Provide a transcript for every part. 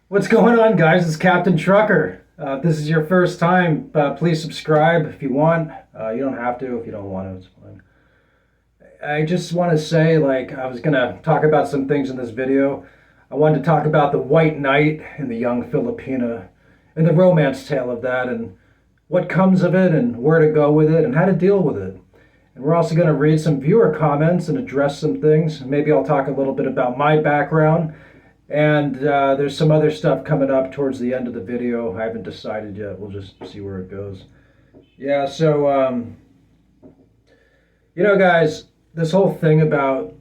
What's going on, guys? It's Captain Trucker. If this is your first time, please subscribe if you want. You don't have to if you don't want to. It's fine. I just want to say, I was going to talk about some things in this video. I wanted to talk about the white knight and the young Filipina and the romance tale of that and what comes of it and where to go with it and how to deal with it. And we're also going to read some viewer comments and address some things. Maybe I'll talk a little bit about my background. And there's some other stuff coming up towards the end of the video. I haven't decided yet. We'll just see where it goes. Yeah, so, guys, this whole thing about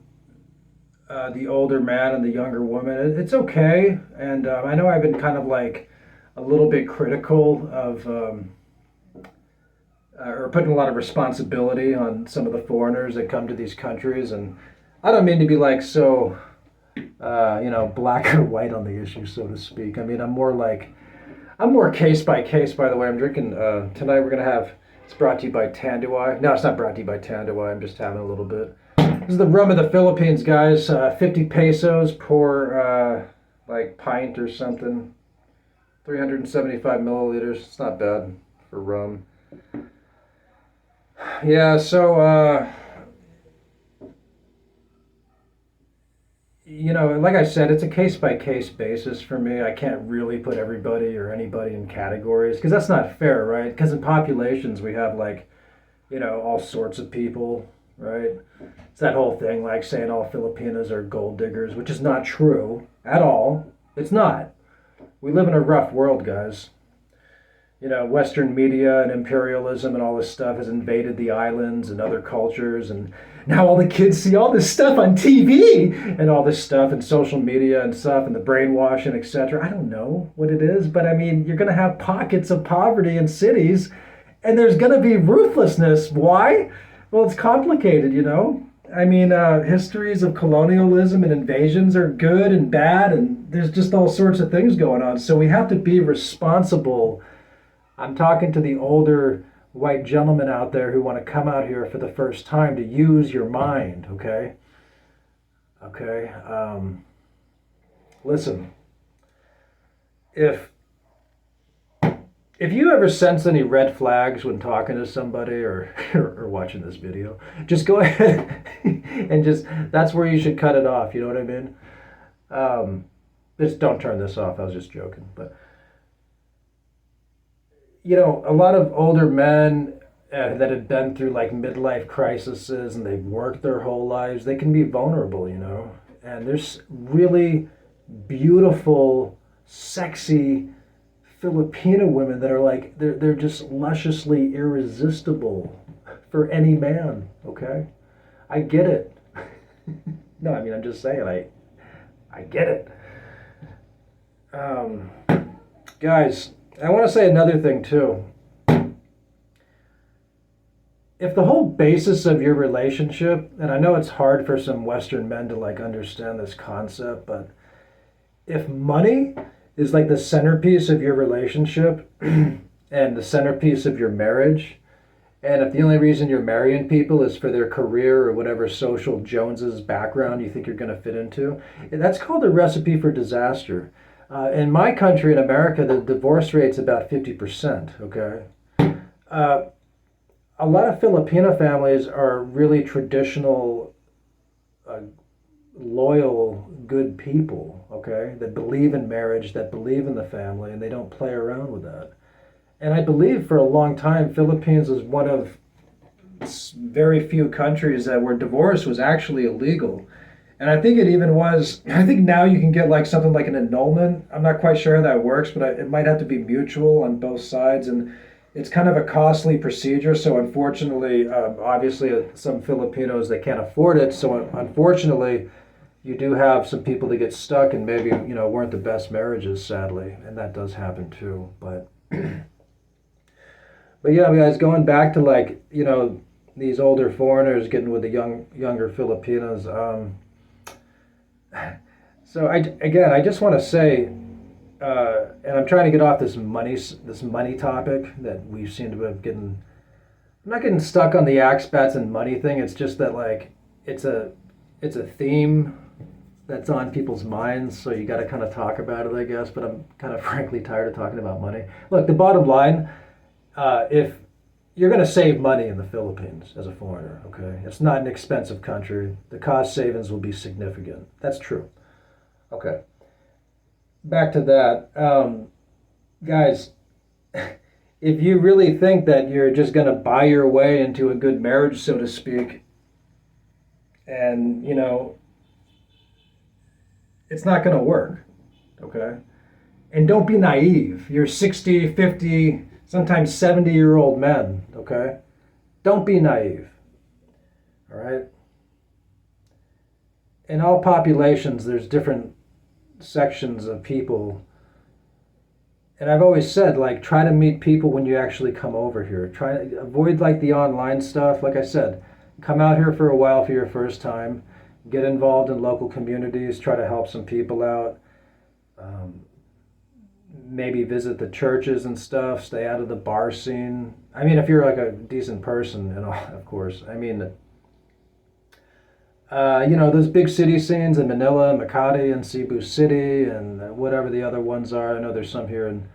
the older man and the younger woman, it's okay. And I know I've been kind of like a little bit critical of, or putting a lot of responsibility on some of the foreigners that come to these countries. And I don't mean to be like so black or white on the issue, so to speak. I mean, I'm more case by case, by the way. I'm drinking, tonight we're going to have, it's brought to you by Tanduay. No, it's not brought to you by Tanduay. I'm just having a little bit. This is the rum of the Philippines, guys. 50 pesos per, pint or something. 375 milliliters. It's not bad for rum. Yeah, so, like I said, it's a case by case basis for me. I can't really put everybody or anybody in categories because that's not fair, right? Because in populations, we have all sorts of people, right? It's that whole thing like saying all Filipinos are gold diggers, which is not true at all. It's not. We live in a rough world, guys. Western media and imperialism and all this stuff has invaded the islands and other cultures, and now all the kids see all this stuff on TV and all this stuff and social media and stuff and the brainwashing, etc. I don't know what it is, but I mean, you're going to have pockets of poverty in cities, and there's going to be ruthlessness. Why? Well, it's complicated. I mean, histories of colonialism and invasions are good and bad, and there's just all sorts of things going on. So we have to be responsible. I'm talking to the older white gentlemen out there who want to come out here for the first time to use your mind, okay? Okay. Listen, if you ever sense any red flags when talking to somebody or or watching this video, just go ahead and that's where you should cut it off. You know what I mean? Just don't turn this off. I was just joking, but. A lot of older men that have been through like midlife crises and they've worked their whole lives, they can be vulnerable. And there's really beautiful, sexy Filipino women that are like, they're just lusciously irresistible for any man, okay? I get it. No, I mean, I'm just saying, I get it. Guys, I want to say another thing too. If the whole basis of your relationship, and I know it's hard for some Western men to understand this concept, but if money is like the centerpiece of your relationship and the centerpiece of your marriage, and if the only reason you're marrying people is for their career or whatever social Joneses background you think you're going to fit into, that's called a recipe for disaster. In my country, in America, the divorce rate's about 50%, okay? A lot of Filipino families are really traditional, loyal, good people, okay? That believe in marriage, that believe in the family, and they don't play around with that. And I believe for a long time, Philippines was one of very few countries where divorce was actually illegal. And I think it even was, I think now you can get something like an annulment. I'm not quite sure how that works, but it might have to be mutual on both sides. And it's kind of a costly procedure. So unfortunately, obviously some Filipinos, they can't afford it. So unfortunately, you do have some people that get stuck and maybe, weren't the best marriages, sadly. And that does happen too. But, but yeah, guys, going back to these older foreigners getting with the younger Filipinos, so I just want to say, and I'm trying to get off this money topic that we seem to have getting. I'm not getting stuck on the expats and money thing. It's just that it's a theme that's on people's minds, so you got to kind of talk about it, I guess. But I'm kind of frankly tired of talking about money. Look, the bottom line, if you're going to save money in the Philippines as a foreigner, okay, it's not an expensive country. The cost savings will be significant. That's true. Okay, back to that, guys. If you really think that you're just going to buy your way into a good marriage, so to speak, and it's not going to work, okay? And don't be naive. You're 60, 50, sometimes 70-year-old men, okay? Don't be naive, all right? In all populations, there's different sections of people. And I've always said, like, try to meet people when you actually come over here. Try to avoid, like, the online stuff. Like I said, come out here for a while for your first time. Get involved in local communities. Try to help some people out. Um, Maybe visit the churches and stuff. Stay out of the bar scene. I mean, if you're like a decent person, and all, of course. I mean, those big city scenes in Manila, Makati, and Cebu City, and whatever the other ones are. I know there's some here in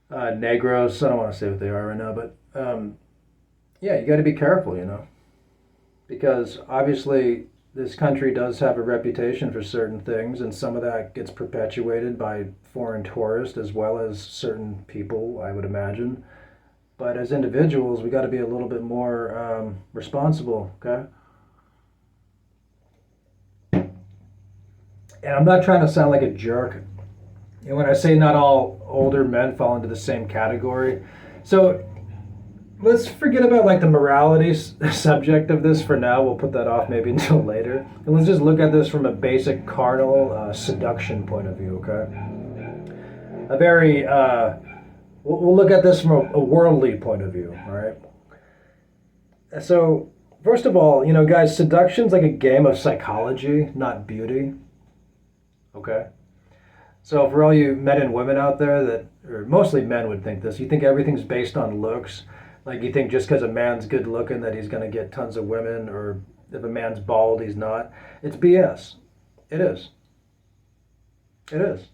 Negros. I don't want to say what they are right now, but yeah, you got to be careful, because obviously this country does have a reputation for certain things, and some of that gets perpetuated by foreign tourists as well as certain people, I would imagine. But as individuals, we got to be a little bit more responsible, okay? And I'm not trying to sound like a jerk. And when I say not all older men fall into the same category, so let's forget about like the morality subject of this for now. We'll put that off maybe until later, and let's just look at this from a basic carnal seduction point of view. Okay, a very we'll look at this from a worldly point of view. All right. So first of all, guys, seduction's like a game of psychology, not beauty. Okay. So for all you men and women out there that, or mostly men would think this, you think everything's based on looks. Like you think just because a man's good looking that he's going to get tons of women, or if a man's bald, he's not. It's BS. It is. It is.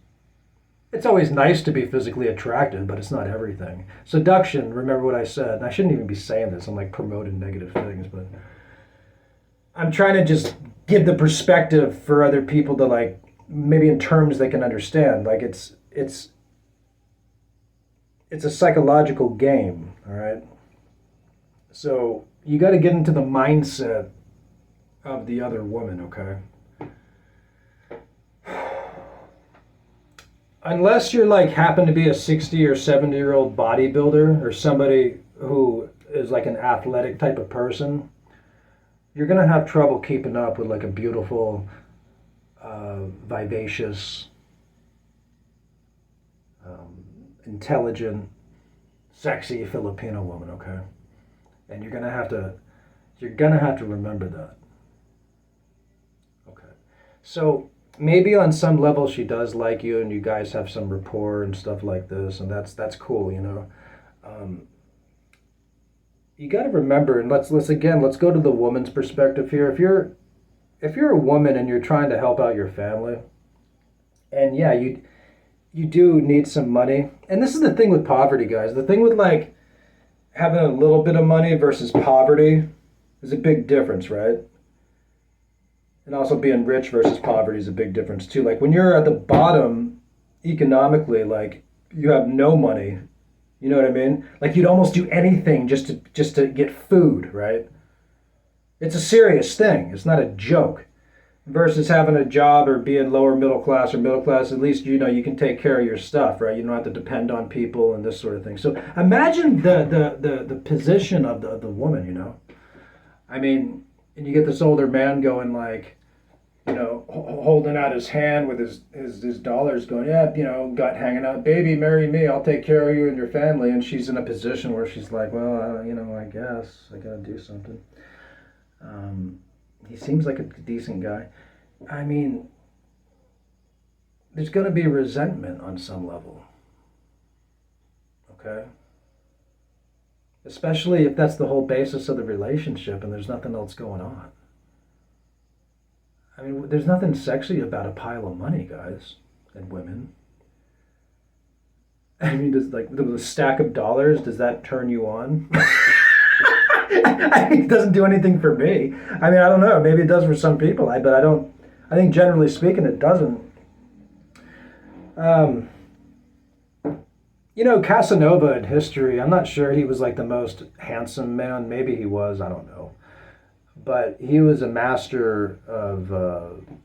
It's always nice to be physically attractive, but it's not everything. Seduction, remember what I said, and I shouldn't even be saying this, I'm like promoting negative things, but I'm trying to just give the perspective for other people to like, maybe in terms they can understand. Like it's a psychological game, all right? So you got to get into the mindset of the other woman, okay? Unless you're like happen to be a 60 or 70-year-old bodybuilder or somebody who is like an athletic type of person, you're going to have trouble keeping up with like a beautiful, vivacious, intelligent, sexy Filipino woman, okay? And you're gonna have to remember that. Okay. So maybe on some level she does like you and you guys have some rapport and stuff like this, and that's cool. Um, you got to remember, and let's go to the woman's perspective here. If you're a woman and you're trying to help out your family, and yeah, you do need some money. And this is the thing with poverty, guys. The thing with like having a little bit of money versus poverty is a big difference, right? And also being rich versus poverty is a big difference too. Like when you're at the bottom economically, like you have no money, you know what I mean? Like you'd almost do anything just to get food, right? It's a serious thing. It's not a joke. Versus having a job or being lower middle class or middle class, at least you can take care of your stuff, right? You don't have to depend on people and this sort of thing. So imagine the position of the woman. I mean, and you get this older man going like, holding out his hand with his dollars, going, yeah, gut hanging out, baby, marry me, I'll take care of you and your family. And she's in a position where she's like, well, I guess I gotta do something. He seems like a decent guy. I mean, there's going to be resentment on some level, okay? Especially if that's the whole basis of the relationship and there's nothing else going on. I mean, there's nothing sexy about a pile of money, guys and women. I mean, does like the stack of dollars, does that turn you on? I mean, it doesn't do anything for me. I mean, I don't know. Maybe it does for some people. But I don't. I think generally speaking, it doesn't. Um, Casanova in history. I'm not sure he was like the most handsome man. Maybe he was. I don't know. But he was a master of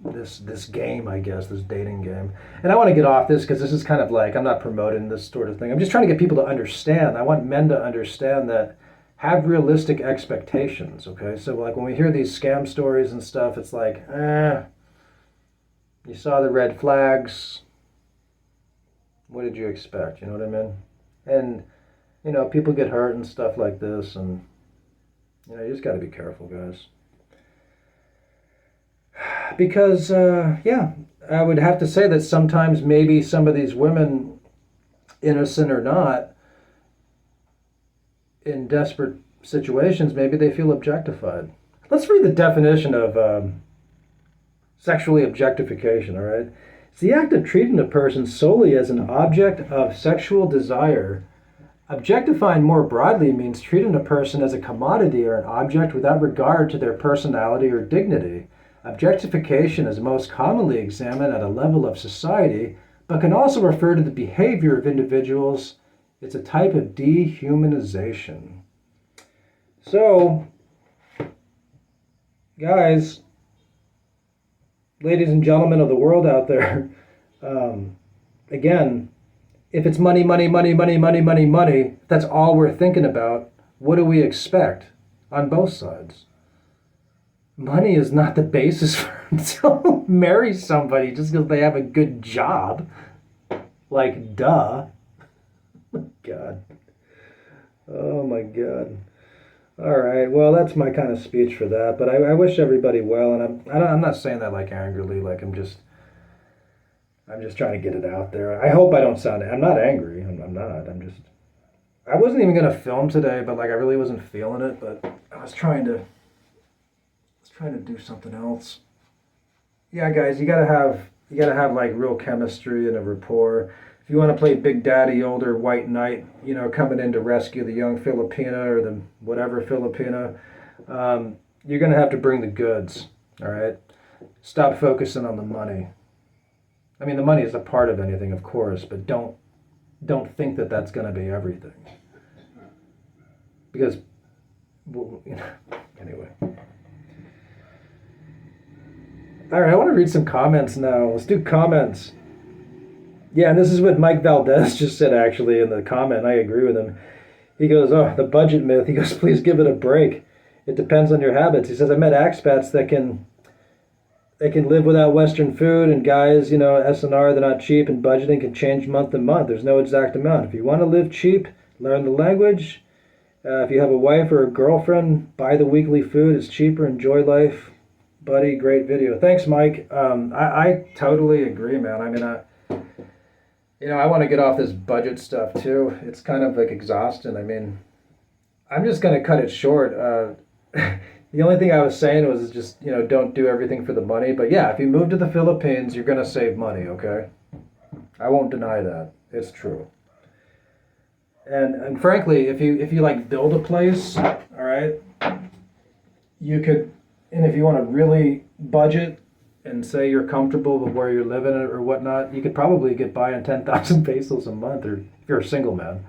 this game, I guess, this dating game. And I want to get off this because this is kind of like I'm not promoting this sort of thing. I'm just trying to get people to understand. I want men to understand that have realistic expectations. Okay, so like when we hear these scam stories and stuff, it's like, you saw the red flags. What did you expect? You know what I mean? And people get hurt and stuff like this, and you just got to be careful, guys. Because, yeah, I would have to say that sometimes maybe some of these women, innocent or not, in desperate situations, maybe they feel objectified. Let's read the definition of sexually objectification, all right? It's the act of treating a person solely as an object of sexual desire. Objectifying more broadly means treating a person as a commodity or an object without regard to their personality or dignity. Objectification is most commonly examined at a level of society, but can also refer to the behavior of individuals. It's a type of dehumanization. So, guys, ladies and gentlemen of the world out there, again, if it's money, money, money, money, money, money, money, that's all we're thinking about, what do we expect on both sides? Money is not the basis for don't marry somebody just because they have a good job. Like, duh. God. Oh my God. All right. Well, that's my kind of speech for that. But I wish everybody well, and I'm not saying that like angrily. Like I'm just trying to get it out there. I hope I don't sound. I'm not angry. I'm not. I wasn't even gonna film today, but like I really wasn't feeling it. But I was trying to do something else. Yeah, guys, you gotta have like real chemistry and a rapport. If you want to play Big Daddy, older white knight, coming in to rescue the young Filipina or the whatever Filipina, you're gonna have to bring the goods. All right. Stop focusing on the money. I mean, the money is a part of anything, of course, but don't think that that's going to be everything. Because, anyway. All right, I want to read some comments now. Let's do comments. Yeah, and this is what Mike Valdez just said actually in the comment. I agree with him. He goes, "Oh, the budget myth." He goes, "Please give it a break. It depends on your habits." He says, "I met expats that can live without Western food, and guys, S&R, they're not cheap, and budgeting can change month to month. There's no exact amount. If you want to live cheap, learn the language. If you have a wife or a girlfriend, buy the weekly food. It's cheaper. Enjoy life, buddy. Great video. Thanks, Mike. I totally agree, man. I mean, I want to get off this budget stuff too. It's kind of like exhausting. I mean, I'm just gonna cut it short. The only thing I was saying was just, don't do everything for the money. But yeah, if you move to the Philippines, you're going to save money, okay? I won't deny that. It's true. And frankly, if you like build a place, all right, you could, and if you want to really budget and say you're comfortable with where you're living or whatnot, you could probably get by on 10,000 pesos a month, or if you're a single man,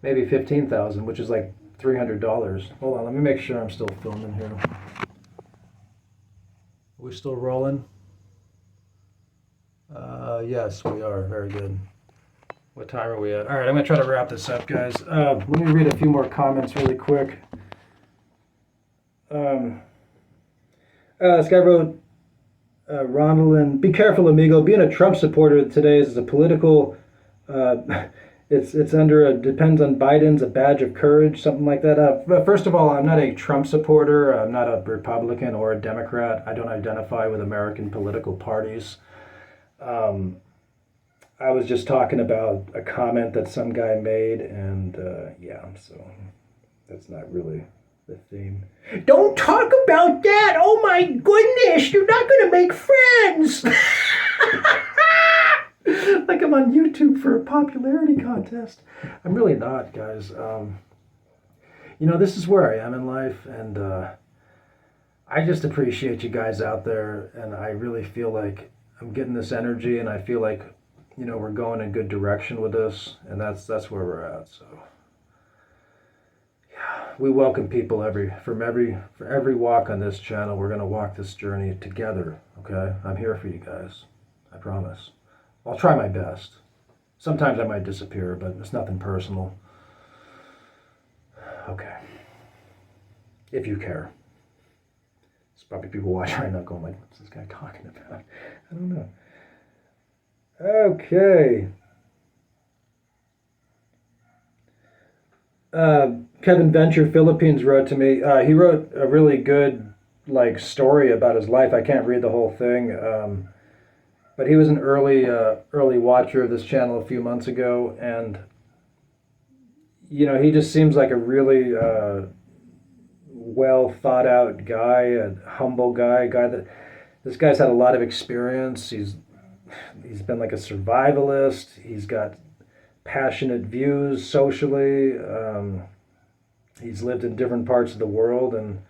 maybe 15,000, which is like $300. Hold on, let me make sure I'm still filming here. Are we still rolling? Yes, we are. Very good. What time are we at? All right, I'm going to try to wrap this up, guys. Let me read a few more comments really quick. This guy wrote, Ronaldin, be careful, amigo. Being a Trump supporter today is a political... It's under depends on Biden's a badge of courage, something like that. But first of all, I'm not a Trump supporter. I'm not a Republican or a Democrat. I don't identify with American political parties. I was just talking about a comment that some guy made, and yeah, so that's not really. The theme. Don't talk about that! Oh my goodness! You're not gonna make friends! Like I'm on YouTube for a popularity contest. I'm really not, guys. This is where I am in life, and I just appreciate you guys out there, and I really feel like I'm getting this energy, and I feel like, we're going in a good direction with this, and that's where we're at. So, yeah, we welcome people for every walk on this channel. We're gonna walk this journey together. Okay, I'm here for you guys. I promise. I'll try my best. Sometimes I might disappear, but it's nothing personal. Okay. If you care. There's probably people watching right now going like, what's this guy talking about? I don't know. Okay. Kevin Venture, Philippines, wrote to me. He wrote a really good story about his life. I can't read the whole thing. But he was an early watcher of this channel a few months ago, and he just seems like a really well thought out guy, a humble guy that this guy's had a lot of experience. He's been like a survivalist. He's got passionate views socially. He's lived in different parts of the world, and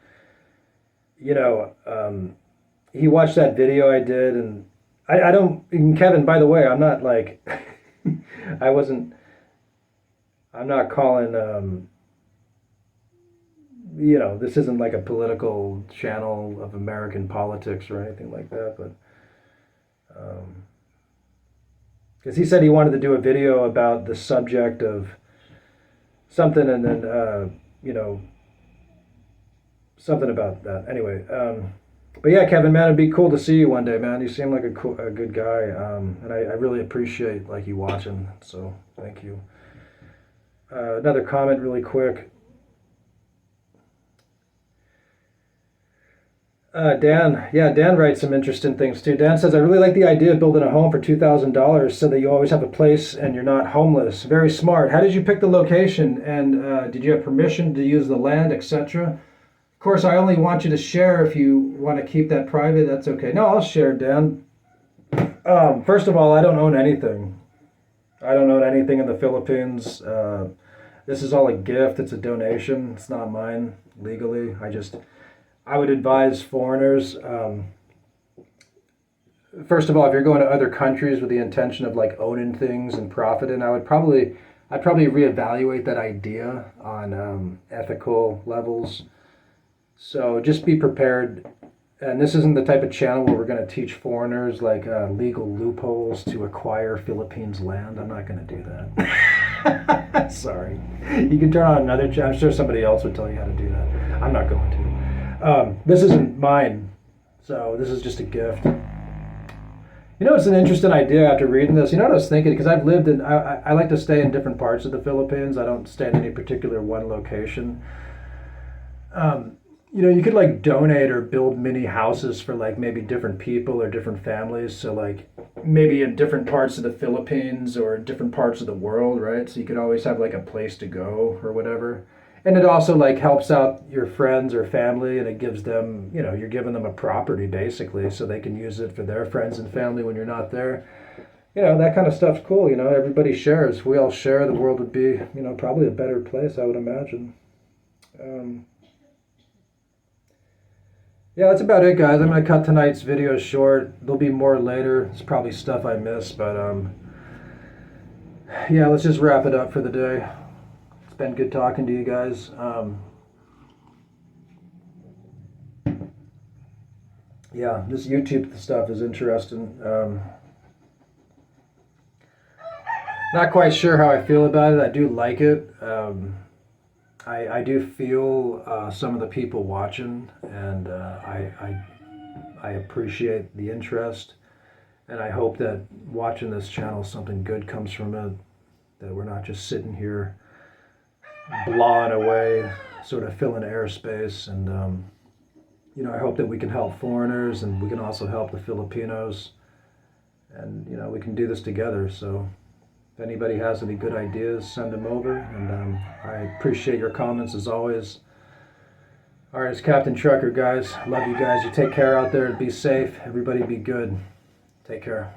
he watched that video I did, and I don't, and Kevin, by the way, I'm not like, I'm not calling, this isn't like a political channel of American politics or anything like that, but, because he said he wanted to do a video about the subject of something, and then, something about that. Anyway, but yeah, Kevin, man, it'd be cool to see you one day, man. You seem like a good guy, and I really appreciate you watching. So thank you. Another comment, really quick. Dan writes some interesting things too. Dan says, I really like the idea of building a home for $2,000 so that you always have a place and you're not homeless. Very smart. How did you pick the location? And did you have permission to use the land, etc.? Of course, I only want you to share. If you want to keep that private, that's okay. No, I'll share, Dan. First of all, I don't own anything. I don't own anything in the Philippines. This is all a gift. It's a donation. It's not mine legally. I would advise foreigners, first of all, if you're going to other countries with the intention of owning things and profiting, I'd probably reevaluate that idea on ethical levels. So just be prepared. And this isn't the type of channel where we're going to teach foreigners legal loopholes to acquire Philippines land. I'm not going to do that. Sorry. You can turn on another channel. I'm sure somebody else would tell you how to do that. I'm not going to. This isn't mine, so this is just a gift. It's an interesting idea after reading this. What I was thinking, because I've lived in, I like to stay in different parts of the Philippines. I don't stay in any particular one location. You could donate or build mini houses for maybe different people or different families. So maybe in different parts of the Philippines or different parts of the world, right? So you could always have a place to go or whatever. And it also helps out your friends or family, and it gives them, you're giving them a property basically, so they can use it for their friends and family when you're not there. That kind of stuff's cool. Everybody shares. If we all share, the world would be, probably a better place, I would imagine. Yeah, that's about it, guys. I'm gonna cut tonight's video short. There'll be more later. It's probably stuff I missed, but yeah, let's just wrap it up for the day. It's been good talking to you guys. Yeah, this YouTube stuff is interesting. Not quite sure how I feel about it. I do like it. I do feel some of the people watching, and I appreciate the interest, and I hope that watching this channel, something good comes from it, that we're not just sitting here blawing away, sort of filling airspace, and I hope that we can help foreigners, and we can also help the Filipinos, and we can do this together. So if anybody has any good ideas, send them over, and I appreciate your comments as always. All right, it's Captain Trucker, guys. Love you guys. You take care out there. Be safe. Everybody be good. Take care.